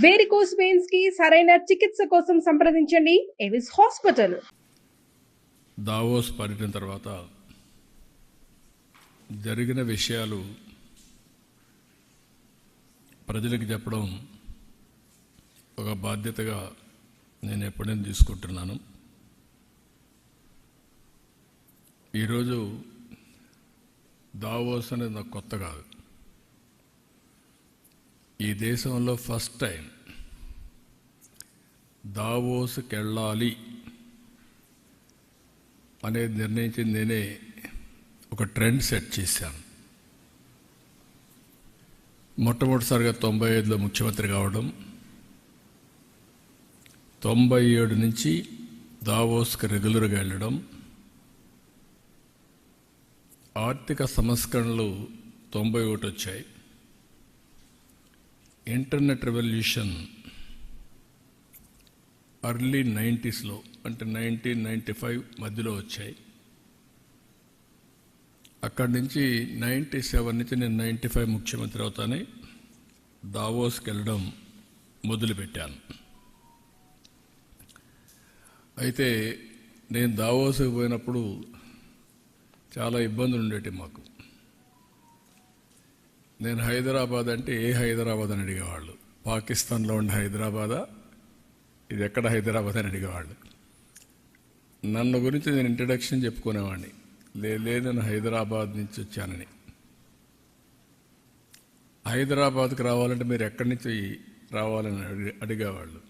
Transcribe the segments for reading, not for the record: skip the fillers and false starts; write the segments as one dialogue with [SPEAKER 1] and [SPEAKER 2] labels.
[SPEAKER 1] Varicose veins కి సరైన చికిత్స కోసం సంప్రదించండి ఎవిస్ హాస్పిటల్.
[SPEAKER 2] దావోస్ పర్యటన తర్వాత జరిగిన విషయాలు ప్రజలకు చెప్పడం ఒక బాధ్యతగా నేను ఎప్పుడైనా తీసుకుంటున్నాను. ఈరోజు దావోస్ అనేది నాకు కొత్త కాదు. ఈ దేశంలో ఫస్ట్ టైం దావోస్కి వెళ్ళాలి అనేది నిర్ణయించింది నేనే. ఒక ట్రెండ్ సెట్ చేశాను. మొట్టమొదటిసారిగా 95లో ముఖ్యమంత్రి కావడం, 97 నుంచి దావోస్కి రెగ్యులర్గా వెళ్ళడం, ఆర్థిక సంస్కరణలు 91 వచ్చాయి, ఇంటర్నెట్ రెవల్యూషన్ ఎర్లీ 90స్లో అంటే 1995 మధ్యలో వచ్చాయి. అక్కడి నుంచి 97 నుంచి నేను 95 ముఖ్యమంత్రి అవుతానే దావోస్కి వెళ్ళడం మొదలుపెట్టాను. అయితే నేను దావోస్కి పోయినప్పుడు చాలా ఇబ్బందులు ఉండేవి మాకు. నేను హైదరాబాద్ అంటే ఏ హైదరాబాద్ అని అడిగేవాళ్ళు. పాకిస్తాన్లో ఉండే హైదరాబాదా, ఇది ఎక్కడ హైదరాబాద్ అని అడిగేవాళ్ళు. నన్ను గురించి నేను ఇంట్రడక్షన్ చెప్పుకునేవాడిని, లేదు నేను హైదరాబాద్ నుంచి వచ్చానని. హైదరాబాద్కి రావాలంటే మీరు ఎక్కడి నుంచి రావాలని అడిగేవాళ్ళు.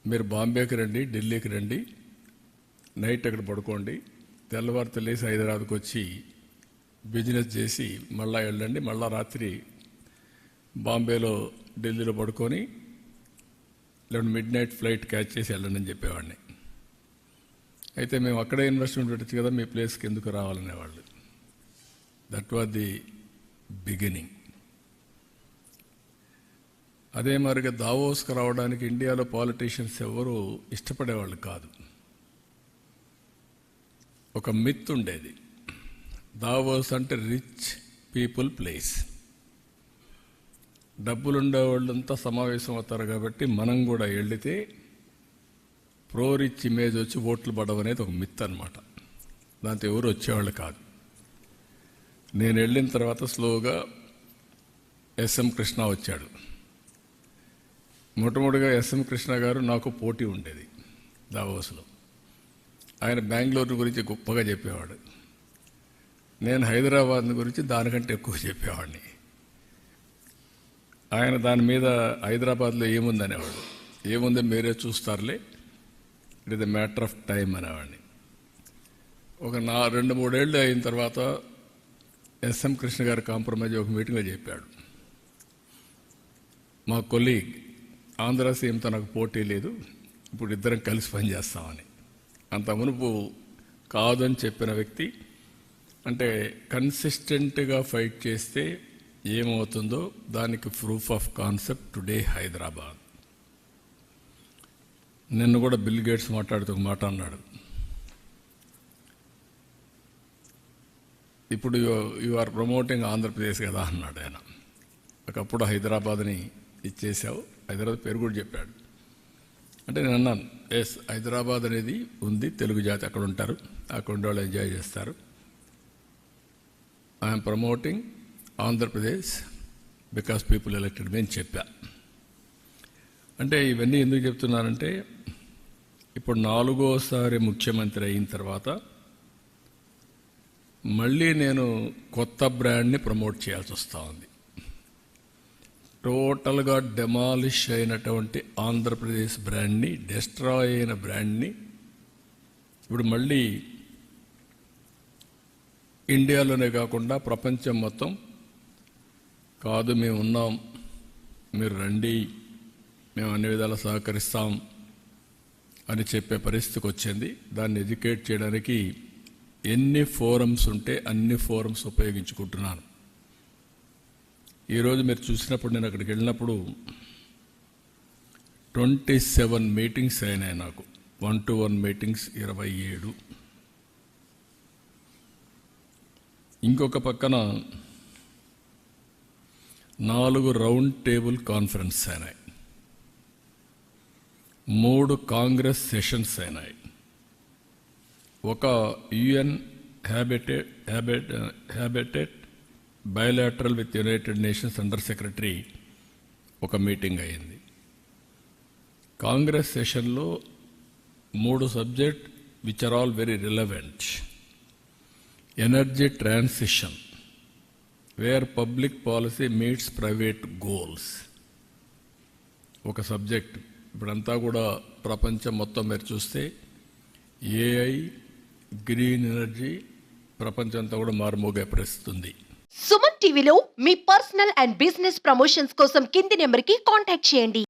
[SPEAKER 2] మీరు బాంబేకి రండి, ఢిల్లీకి రండి, నైట్ అక్కడ పడుకోండి, తెల్లవారితో లేసి హైదరాబాద్కి వచ్చి బిజినెస్ చేసి మళ్ళా వెళ్ళండి, మళ్ళా రాత్రి బాంబేలో ఢిల్లీలో పడుకొని లేదా మిడ్ నైట్ ఫ్లైట్ క్యాచ్ చేసి వెళ్ళండి అని చెప్పేవాడిని. అయితే మేము అక్కడే ఇన్వెస్ట్మెంట్ పెట్టచ్చు కదా, మీ ప్లేస్కి ఎందుకు రావాలనేవాళ్ళు. That was the beginning. అదే మరిగా దావోస్కి రావడానికి ఇండియాలో పాలిటీషియన్స్ ఎవరు ఇష్టపడేవాళ్ళు కాదు. ఒక మిత్ ఉండేది, దావోస్ అంటే రిచ్ పీపుల్ ప్లేస్, డబ్బులుండే వాళ్ళంతా సమావేశం అవుతారు కాబట్టి మనం కూడా వెళితే ప్రో రిచ్ ఇమేజ్ వచ్చి ఓట్లు పడడం అనేది ఒక మిత్ అనమాట. దాంతో ఎవరు వచ్చేవాళ్ళు కాదు. నేను వెళ్ళిన తర్వాత స్లోగా ఎస్ఎం కృష్ణ వచ్చాడు. మొట్టమొదటిగా ఎస్ఎం కృష్ణ గారు నాకు పోటీ ఉండేది దావోస్లో. ఆయన బెంగళూరు గురించి గొప్పగా చెప్పేవాడు, నేను హైదరాబాద్ గురించి దానికంటే ఎక్కువ చెప్పేవాడిని. ఆయన దాని మీద హైదరాబాద్లో ఏముంది అనేవాడు. ఏముంది మీరే చూస్తారులే, it is a matter of time అనేవాడిని. ఒక 2-3 ఏళ్ళు అయిన తర్వాత ఎస్ఎం కృష్ణ గారు కాంప్రమైజ్ ఒక మీటింగ్లో చెప్పాడు, మా కొలీగ్ ఆంధ్ర సీఎంతో నాకు పోటీ లేదు, ఇప్పుడు ఇద్దరం కలిసి పనిచేస్తామని. అంత మునుపు కాదని చెప్పిన వ్యక్తి, అంటే కన్సిస్టెంట్గా ఫైట్ చేస్తే ఏమవుతుందో దానికి proof of concept today Hyderabad. నిన్న కూడా బిల్ గేట్స్ మాట్లాడుతూ ఒక మాట అన్నాడు, ఇప్పుడు యు ఆర్ ప్రమోటింగ్ ఆంధ్రప్రదేశ్ కదా అన్నాడు ఆయన. ఒకప్పుడు హైదరాబాద్ని ఇచ్చేసావు, హైదరాబాద్ పేరు కూడా చెప్పాడు. అంటే నేను అన్నాను, ఎస్ హైదరాబాద్ అనేది ఉంది, తెలుగు జాతి అక్కడ ఉంటారు, అక్కడ ఉండే వాళ్ళు ఎంజాయ్ చేస్తారు. I'm promoting Andhra Pradesh because people elected me అని చెప్పా. అంటే ఇవన్నీ ఎందుకు చెప్తున్నానంటే, ఇప్పుడు 4వసారి ముఖ్యమంత్రి అయిన తర్వాత మళ్ళీ నేను కొత్త బ్రాండ్ని ప్రమోట్ చేయాల్సి వస్తూ ఉంది. టోటల్గా డెమాలిష్ అయినటువంటి ఆంధ్రప్రదేశ్ బ్రాండ్ని, డెస్ట్రాయ్ అయిన బ్రాండ్ని ఇప్పుడు మళ్ళీ ఇండియాలోనే కాకుండా ప్రపంచం మొత్తం కాదు మేము ఉన్నాం, మీరు రండి, మేము అన్ని విధాలా సహకరిస్తాం అని చెప్పే పరిస్థితికి వచ్చింది. దాన్ని ఎడ్యుకేట్ చేయడానికి ఎన్ని ఫోరమ్స్ ఉంటే అన్ని ఫోరమ్స్ ఉపయోగించుకుంటున్నాను. ఈరోజు మీరు చూసినప్పుడు, నేను అక్కడికి వెళ్ళినప్పుడు 27 మీటింగ్స్ అయినాయి నాకు, 1-to-1 మీటింగ్స్ 27. ఇంకొక పక్కన 4 రౌండ్ టేబుల్ కాన్ఫరెన్స్ అయినాయి, 3 కాంగ్రెస్ సెషన్స్ అయినాయి, ఒక UN Habitat bilateral with united nations under secretary ఒక మీటింగ్ అయింది. కాంగ్రెస్ సెషన్లో 3 subject which are all very relevant. Energy transition, where public policy meets private goals ఒక సబ్జెక్ట్. ఇప్పుడంతా కూడా ప్రపంచం మొత్తం మీరు చూస్తే ఏఐ, గ్రీన్ ఎనర్జీ ప్రపంచం అంతా కూడా మారుమోగే పరిస్థితుంది.
[SPEAKER 3] సుమన్ టీవీలో మీ పర్సనల్ అండ్ బిజినెస్ ప్రమోషన్స్ కోసం కింది నెంబర్కి కాంటాక్ట్ చేయండి.